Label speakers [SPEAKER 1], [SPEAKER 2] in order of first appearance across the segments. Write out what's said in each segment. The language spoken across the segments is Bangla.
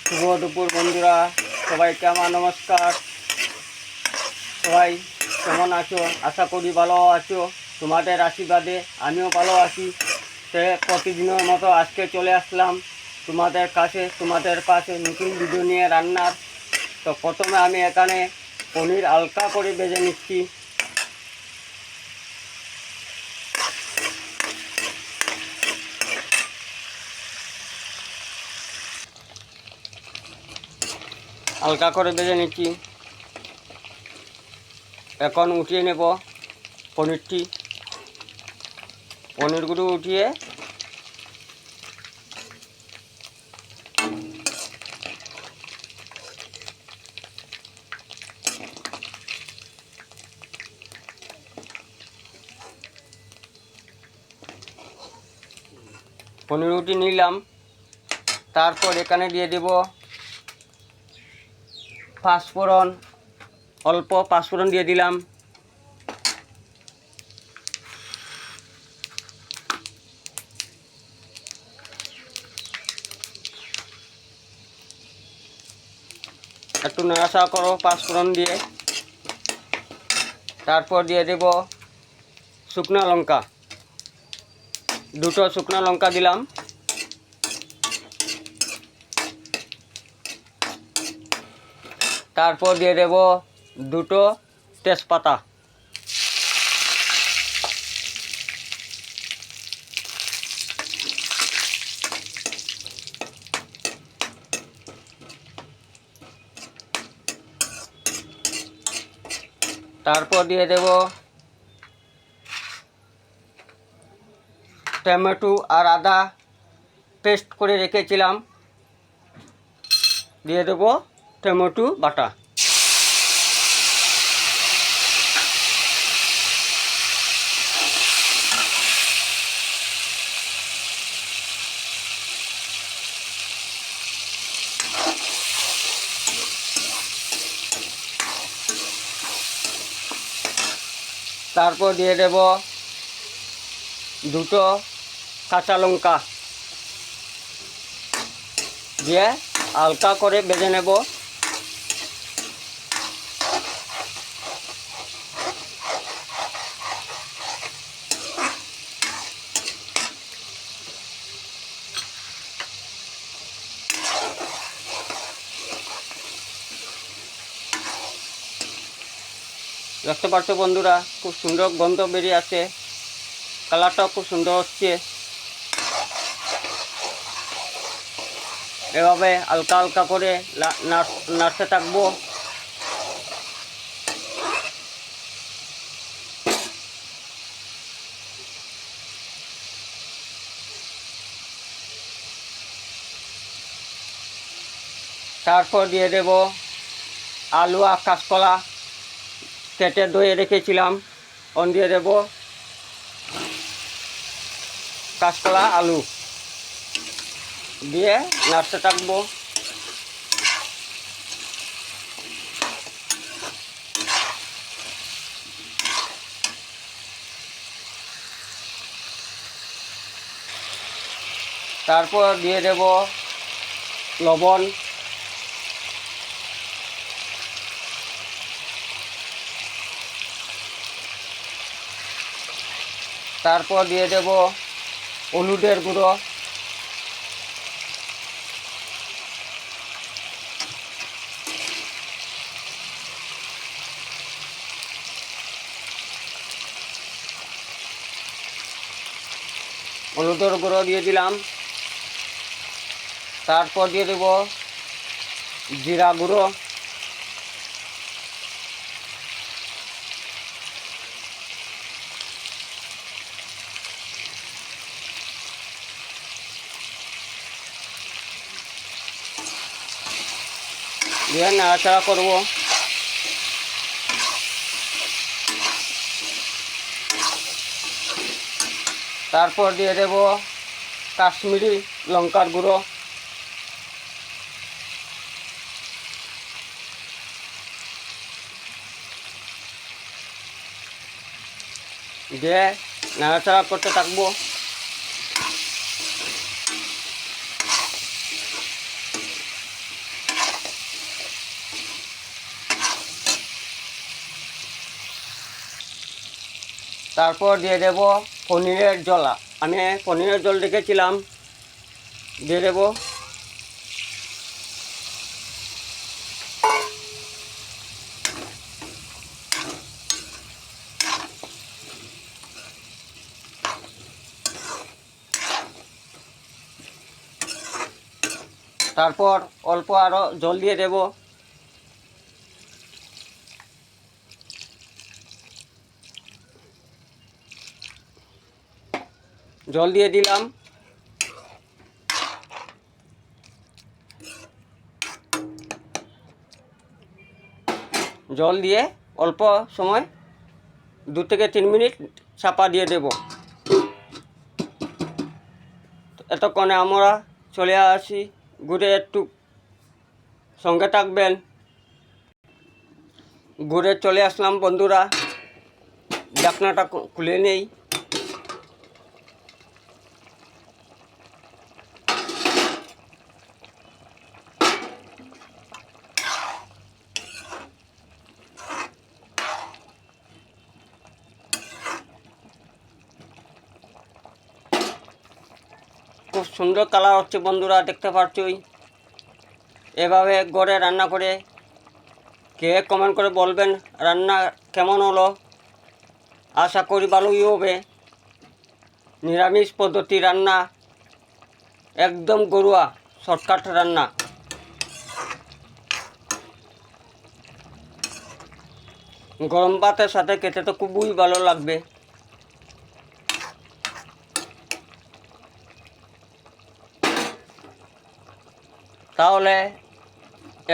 [SPEAKER 1] শুভ দুপুর বন্ধুরা, সবাইকে আমার নমস্কার। সবাই কেমন আছো? আশা করি ভালো আছো। তোমাদের আশীর্বাদে আমিও ভালো আছি। সে প্রতিদিনের মতো আজকে চলে আসলাম তোমাদের কাছে নতুন ভিডিও নিয়ে রান্নার। তো প্রথমে আমি এখানে পনির হালকা করে ভেজে নিচ্ছি। হালকা করে ভেজে নিচ্ছি। এখন উঠিয়ে নেব পনিরগুলো উঠিয়ে নিলাম। তারপর এখানে দিয়ে দেব পাঁচফোড়ন, অল্প পাঁচফোড়ন দিয়ে দিলাম। একটু নাড়াচাড়া করো পাঁচফোড়ন দিয়ে। তারপর দিয়ে দেব শুকনো লঙ্কা, দুটো শুকনো লঙ্কা দিলাম। তারপর দিয়ে দেব দুটো তেজপাতা। তারপর দিয়ে দেব টমেটো আর আদা পেস্ট করে রেখেছিলাম, দিয়ে দেব টমেটো বাটা। তারপর দিয়ে দেব দুটো কাঁচা লঙ্কা দিয়ে হালকা করে ভেজে নেব। দেখতে পাচ্ছ বন্ধুরা, খুব সুন্দর গন্ধ বেরিয়ে আছে, কালারটাও খুব সুন্দর হচ্ছে। এভাবে হালকা হালকা করে নাড়তে থাকবো। তারপর দিয়ে দেব আলু আর কাঁচকলা কেটে ধুয়ে রেখেছিলাম, দিয়ে দেব কাঁচকলা আলু দিয়ে নাড়তে থাকবো। তারপর দিয়ে দেব লবণ, তারপর দিয়ে দেব হলুদের গুঁড়ো, দিয়ে দিলাম। তারপর দিয়ে দেব জিরা গুঁড়ো, দিয়ে নাড়াচাড়া করব। তারপর দিয়ে দেব কাশ্মীরি লঙ্কার গুঁড়ো, দিয়ে নাড়াচাড়া করতে থাকবো। তারপর দিয়ে দেব পনিরের জল। আমি পনিরের জল রেখেছিলাম, দিয়ে দেব। তারপর অল্প আরও জল দিয়ে দেব। জল দিয়ে দিলাম। জল দিয়ে অল্প সময় 2 থেকে 3 মিনিট চাপা দিয়ে দেব। এতক্ষণে আমরা চলে আসি, ঘুরে একটু সঙ্গে থাকবেন। ঘুরে চলে আসলাম বন্ধুরা, ঢাকনাটা খুলে নেই। খুব সুন্দর কালার হচ্ছে বন্ধুরা, দেখতে পাচ্ছই। এভাবে ঘরে রান্না করে খেয়ে কমেন্ট করে বলবেন রান্না কেমন হলো। আশা করি ভালোই হবে। নিরামিষ পদ্ধতি রান্না, একদম ঘরোয়া শর্টকাট রান্না। গরম ভাতের সাথে খেতে তো খুবই ভালো লাগবে। তাহলে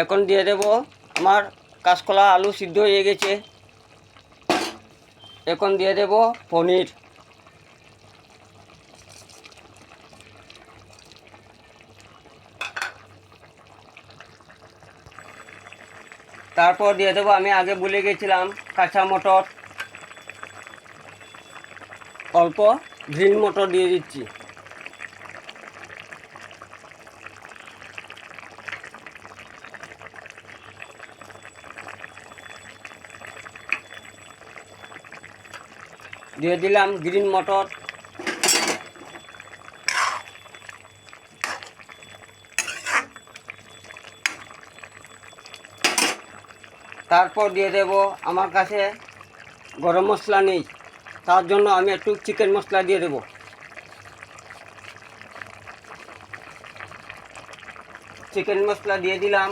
[SPEAKER 1] এখন দিয়ে দেব, আমার কাঁচকলা আলু সিদ্ধ হয়ে গেছে। এখন দিয়ে দেব পনির। তারপর দিয়ে দেবো, আমি আগে ভুলে গেছিলাম, কাঁচা মটর। অল্প গ্রিন মটর দিয়ে দিচ্ছি। দিয়ে দিলাম গ্রিন মটর। তারপর দিয়ে দেব, আমার কাছে গরম মশলা নেই, তার জন্য আমি একটু চিকেন মশলা দিয়ে দেব। চিকেন মশলা দিয়ে দিলাম।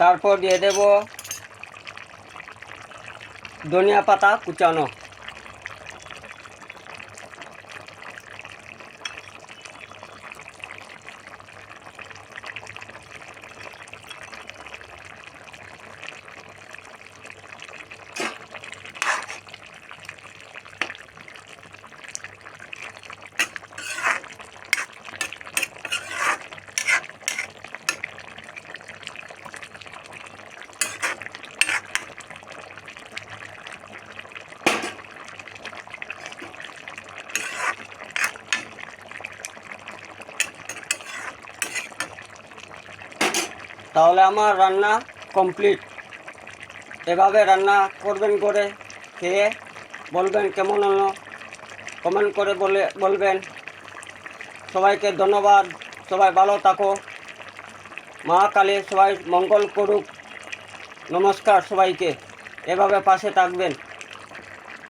[SPEAKER 1] তারপর দিয়ে দেব ধনিয়া পাতা কুচানো। তাহলে আমার রান্না কমপ্লিট। এভাবে রান্না করবেন, করে খেয়ে বলবেন কেমন হলো, কমেন্ট করে বলবেন। সবাইকে ধন্যবাদ। সবাই ভালো থাকো। মা কালী সবাই মঙ্গল করুক। নমস্কার সবাইকে। এভাবে পাশে থাকবেন।